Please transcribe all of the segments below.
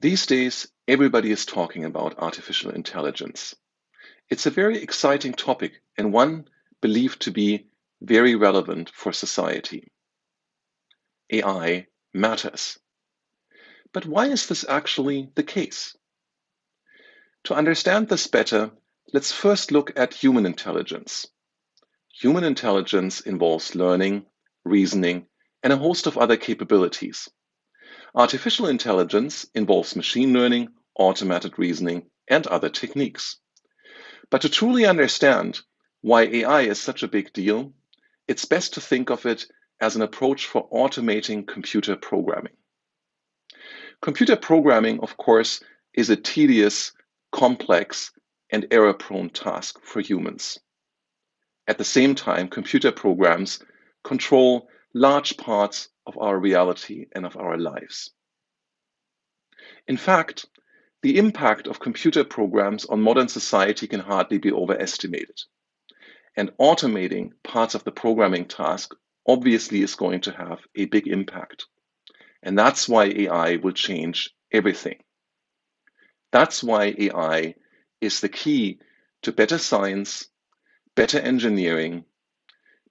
These days, everybody is talking about artificial intelligence. It's a very exciting topic and one believed to be very relevant for society. AI matters. But why is this actually the case? To understand this better, let's first look at human intelligence. Human intelligence involves learning, reasoning, and a host of other capabilities. Artificial intelligence involves machine learning, automated reasoning, and other techniques. But to truly understand why AI is such a big deal, it's best to think of it as an approach for automating computer programming. Computer programming, of course, is a tedious, complex, and error-prone task for humans. At the same time, computer programs control large parts of our reality and of our lives. In fact, the impact of computer programs on modern society can hardly be overestimated. And automating parts of the programming task obviously is going to have a big impact. And that's why AI will change everything. That's why AI is the key to better science, better engineering,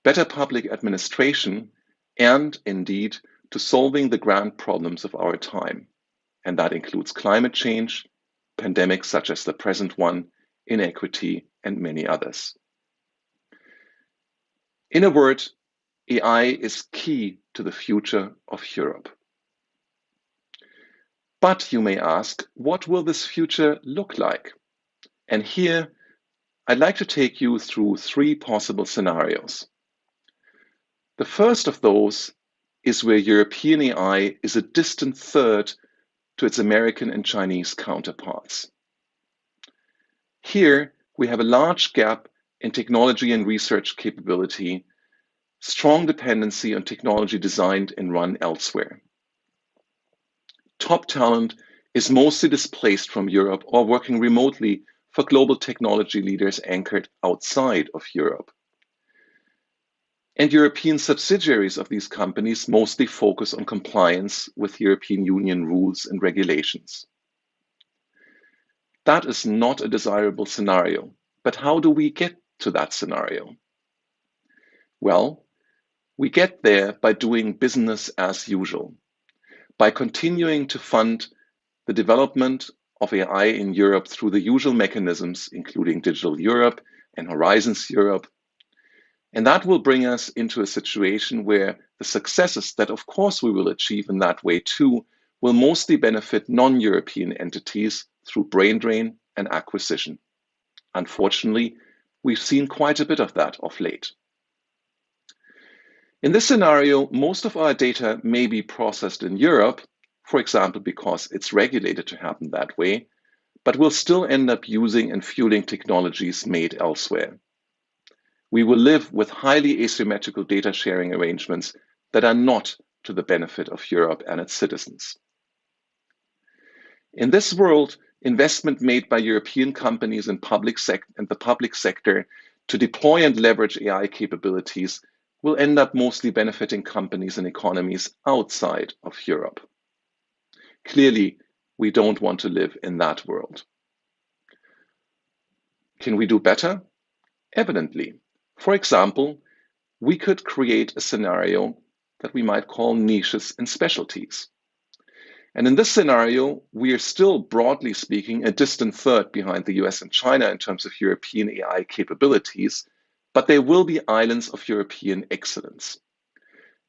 better public administration, and indeed to solving the grand problems of our time. And that includes climate change, pandemics such as the present one, inequity, and many others. In a word, AI is key to the future of Europe. But you may ask, what will this future look like? And here, I'd like to take you through three possible scenarios. The first of those is where European AI is a distant third to its American and Chinese counterparts. Here, we have a large gap in technology and research capability, strong dependency on technology designed and run elsewhere. Top talent is mostly displaced from Europe or working remotely for global technology leaders anchored outside of Europe. And European subsidiaries of these companies mostly focus on compliance with European Union rules and regulations. That is not a desirable scenario, but how do we get to that scenario? Well, we get there by doing business as usual, by continuing to fund the development of AI in Europe through the usual mechanisms, including Digital Europe and Horizons Europe. And that will bring us into a situation where the successes that, of course, we will achieve in that way too, will mostly benefit non-European entities through brain drain and acquisition. Unfortunately, we've seen quite a bit of that of late. In this scenario, most of our data may be processed in Europe, for example, because it's regulated to happen that way, but we'll still end up using and fueling technologies made elsewhere. We will live with highly asymmetrical data sharing arrangements that are not to the benefit of Europe and its citizens. In this world, investment made by European companies and the public sector to deploy and leverage AI capabilities will end up mostly benefiting companies and economies outside of Europe. Clearly, we don't want to live in that world. Can we do better? Evidently. For example, we could create a scenario that we might call niches and specialties. And in this scenario, we are still, broadly speaking, a distant third behind the US and China in terms of European AI capabilities, but there will be islands of European excellence.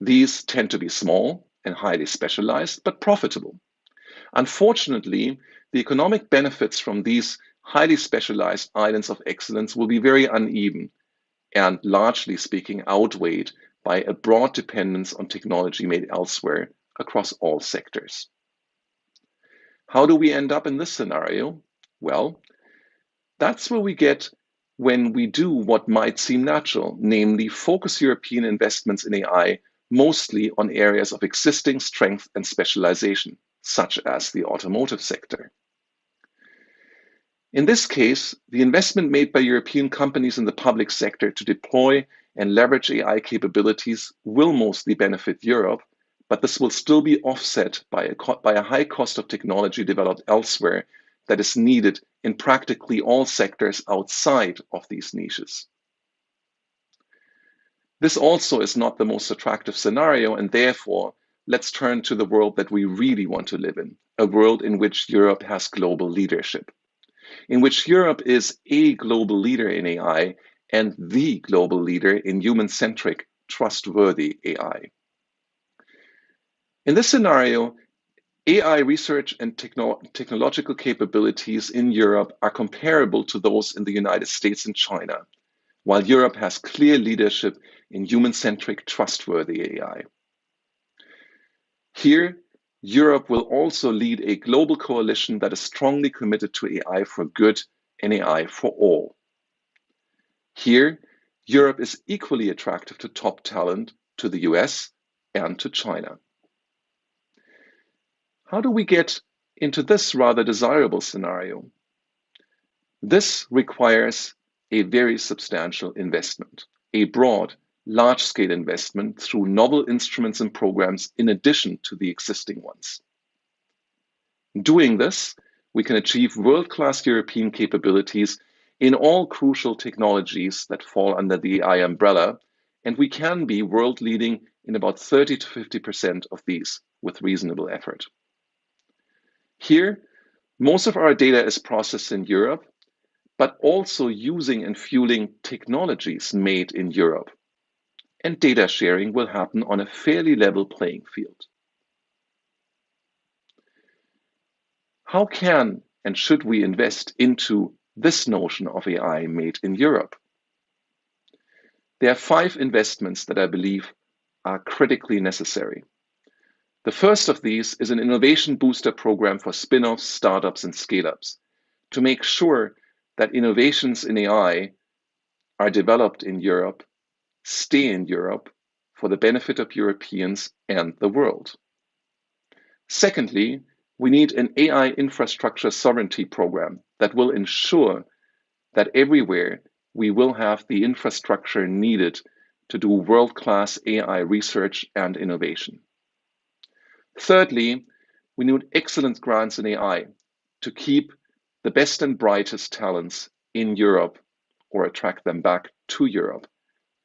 These tend to be small and highly specialized, but profitable. Unfortunately, the economic benefits from these highly specialized islands of excellence will be very uneven and, largely speaking, outweighed by a broad dependence on technology made elsewhere across all sectors. How do we end up in this scenario? Well, that's where we get when we do what might seem natural, namely focus European investments in AI mostly on areas of existing strength and specialization, such as the automotive sector. In this case, the investment made by European companies in the public sector to deploy and leverage AI capabilities will mostly benefit Europe, but this will still be offset by a high cost of technology developed elsewhere that is needed in practically all sectors outside of these niches. This also is not the most attractive scenario, and therefore, let's turn to the world that we really want to live in, a world in which Europe has global leadership, in which Europe is a global leader in AI and the global leader in human-centric, trustworthy AI. In this scenario, AI research and technological capabilities in Europe are comparable to those in the United States and China, while Europe has clear leadership in human-centric, trustworthy AI. Here, Europe will also lead a global coalition that is strongly committed to AI for good and AI for all. Here, Europe is equally attractive to top talent, to the US and to China. How do we get into this rather desirable scenario? This requires a very substantial investment, a broad, large-scale investment through novel instruments and programs in addition to the existing ones. Doing this, we can achieve world-class European capabilities in all crucial technologies that fall under the AI umbrella, and we can be world-leading in about 30 to 50% of these with reasonable effort. Here, most of our data is processed in Europe, but also using and fueling technologies made in Europe. And data sharing will happen on a fairly level playing field. How can and should we invest into this notion of AI made in Europe? There are 5 investments that I believe are critically necessary. The first of these is an innovation booster program for spin-offs, startups, and scale-ups to make sure that innovations in AI are developed in Europe, stay in Europe for the benefit of Europeans and the world. Secondly, we need an AI infrastructure sovereignty program that will ensure that everywhere we will have the infrastructure needed to do world-class AI research and innovation. Thirdly, we need excellent grants in AI to keep the best and brightest talents in Europe or attract them back to Europe.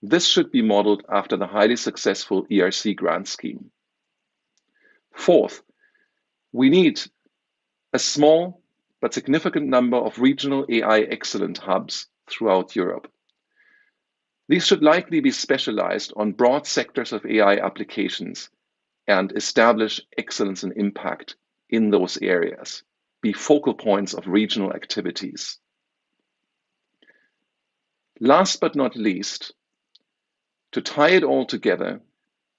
This should be modeled after the highly successful ERC grant scheme. Fourth, we need a small but significant number of regional AI excellent hubs throughout Europe. These should likely be specialized on broad sectors of AI applications and establish excellence and impact in those areas, be focal points of regional activities. Last but not least, to tie it all together,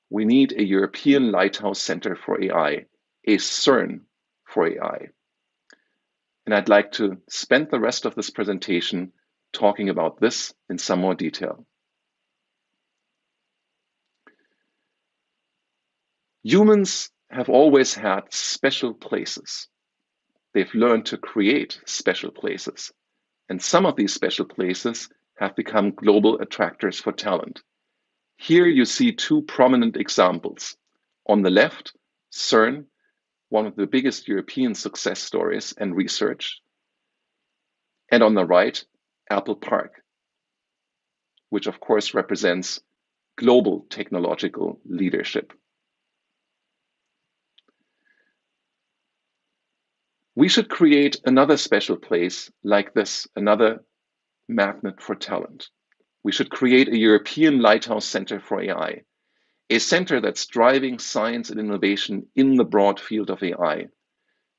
we need a European Lighthouse Centre for AI, a CERN for AI. And I'd like to spend the rest of this presentation talking about this in some more detail. Humans have always had special places. They've learned to create special places. And some of these special places have become global attractors for talent. Here you see 2 prominent examples. On the left, CERN, one of the biggest European success stories and research. And on the right, Apple Park, which of course represents global technological leadership. We should create another special place like this, another magnet for talent. We should create a European Lighthouse Centre for AI, a center that's driving science and innovation in the broad field of AI,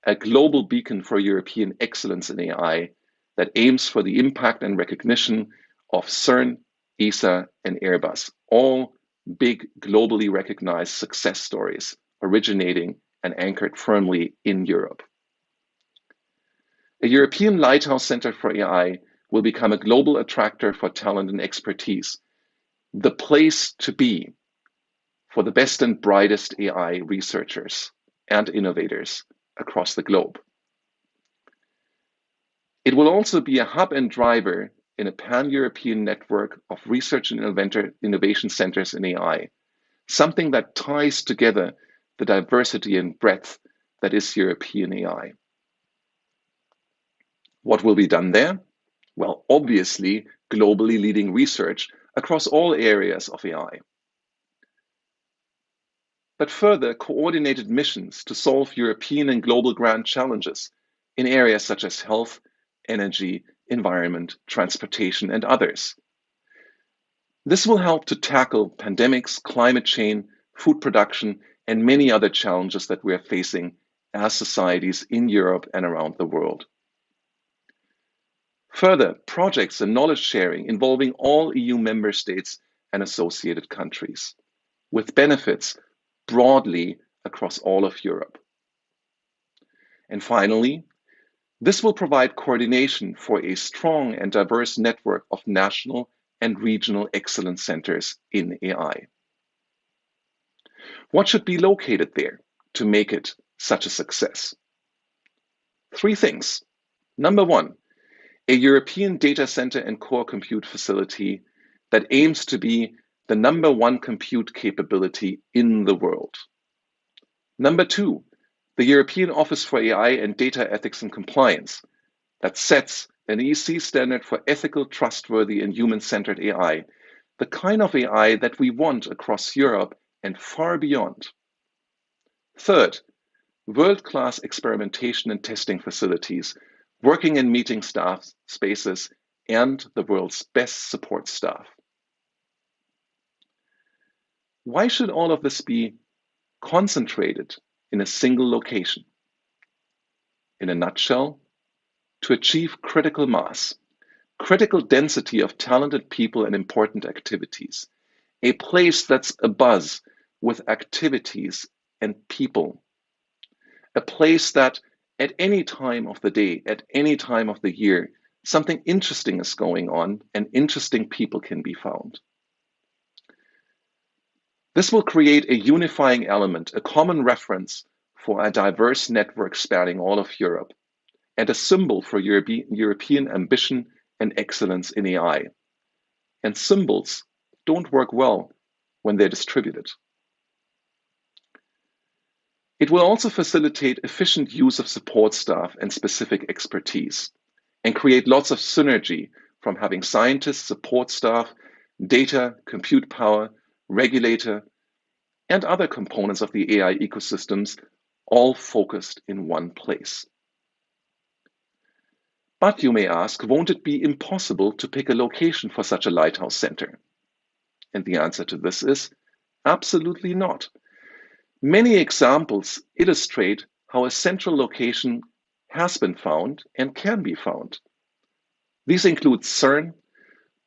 a global beacon for European excellence in AI that aims for the impact and recognition of CERN, ESA, and Airbus, all big globally recognized success stories originating and anchored firmly in Europe. A European Lighthouse Centre for AI will become a global attractor for talent and expertise, the place to be for the best and brightest AI researchers and innovators across the globe. It will also be a hub and driver in a pan-European network of research and innovation centers in AI, something that ties together the diversity and breadth that is European AI. What will be done there? Well, obviously, globally leading research across all areas of AI. But further, coordinated missions to solve European and global grand challenges in areas such as health, energy, environment, transportation, and others. This will help to tackle pandemics, climate change, food production, and many other challenges that we are facing as societies in Europe and around the world. Further, projects and knowledge sharing involving all EU member states and associated countries, with benefits broadly across all of Europe. And finally, this will provide coordination for a strong and diverse network of national and regional excellence centers in AI. What should be located there to make it such a success? 3 things. Number 1, a European data center and core compute facility that aims to be the number 1 compute capability in the world. Number 2, the European Office for AI and Data Ethics and Compliance that sets an EC standard for ethical, trustworthy, and human-centered AI, the kind of AI that we want across Europe and far beyond. Third, world-class experimentation and testing facilities, working in meeting staff spaces, and the world's best support staff. Why should all of this be concentrated in a single location? In a nutshell, to achieve critical mass, critical density of talented people and important activities, a place that's abuzz with activities and people, a place that at any time of the day, at any time of the year, something interesting is going on and interesting people can be found. This will create a unifying element, a common reference for a diverse network spanning all of Europe, and a symbol for European ambition and excellence in AI. And symbols don't work well when they're distributed. It will also facilitate efficient use of support staff and specific expertise, and create lots of synergy from having scientists, support staff, data, compute power, regulator, and other components of the AI ecosystems all focused in one place. But you may ask, won't it be impossible to pick a location for such a lighthouse center? And the answer to this is absolutely not. Many examples illustrate how a central location has been found and can be found. These include CERN,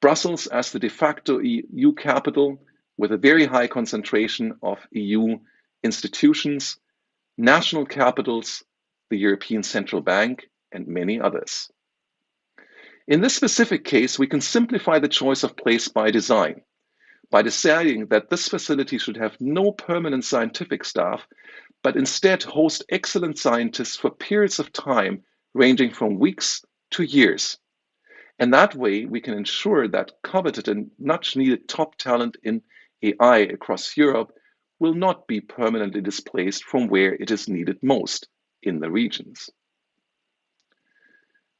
Brussels as the de facto EU capital with a very high concentration of EU institutions, national capitals, the European Central Bank, and many others. In this specific case, we can simplify the choice of place by design, by deciding that this facility should have no permanent scientific staff, but instead host excellent scientists for periods of time ranging from weeks to years. And that way, we can ensure that coveted and much needed top talent in AI across Europe will not be permanently displaced from where it is needed most in the regions.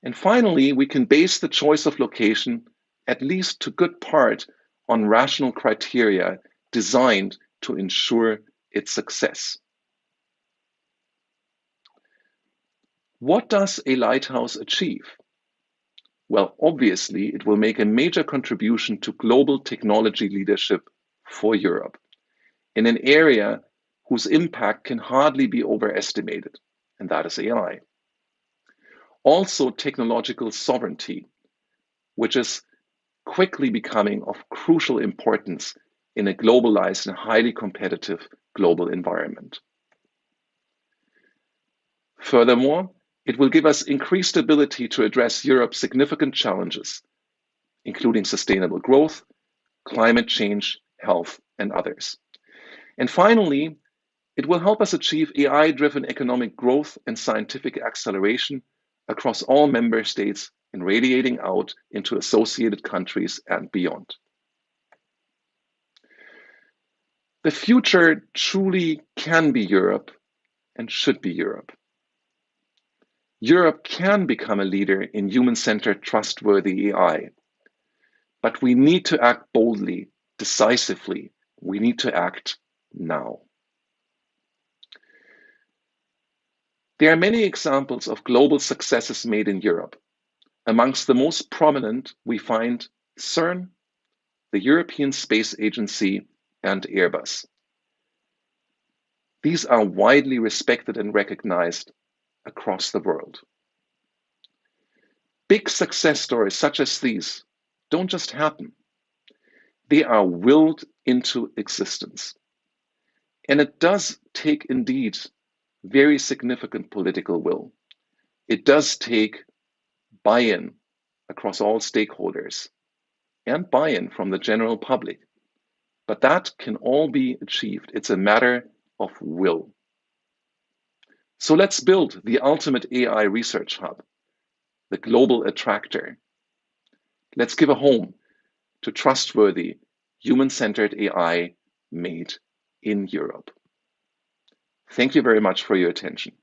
And finally, we can base the choice of location, at least to good part, on rational criteria designed to ensure its success. What does a lighthouse achieve? Well, obviously, it will make a major contribution to global technology leadership for Europe in an area whose impact can hardly be overestimated, and that is AI. Also, technological sovereignty, which is quickly becoming of crucial importance in a globalized and highly competitive global environment. Furthermore, it will give us increased ability to address Europe's significant challenges, including sustainable growth, climate change, health, and others. And finally, it will help us achieve AI-driven economic growth and scientific acceleration across all member states and radiating out into associated countries and beyond. The future truly can be Europe and should be Europe. Europe can become a leader in human-centered, trustworthy AI, but we need to act boldly, decisively. We need to act now. There are many examples of global successes made in Europe. Amongst the most prominent, we find CERN, the European Space Agency, and Airbus. These are widely respected and recognized across the world. Big success stories such as these don't just happen. They are willed into existence. And it does take indeed very significant political will. It does take buy-in across all stakeholders and buy-in from the general public. But that can all be achieved. It's a matter of will. So let's build the ultimate AI research hub, the global attractor. Let's give a home to trustworthy, human-centered AI made in Europe. Thank you very much for your attention.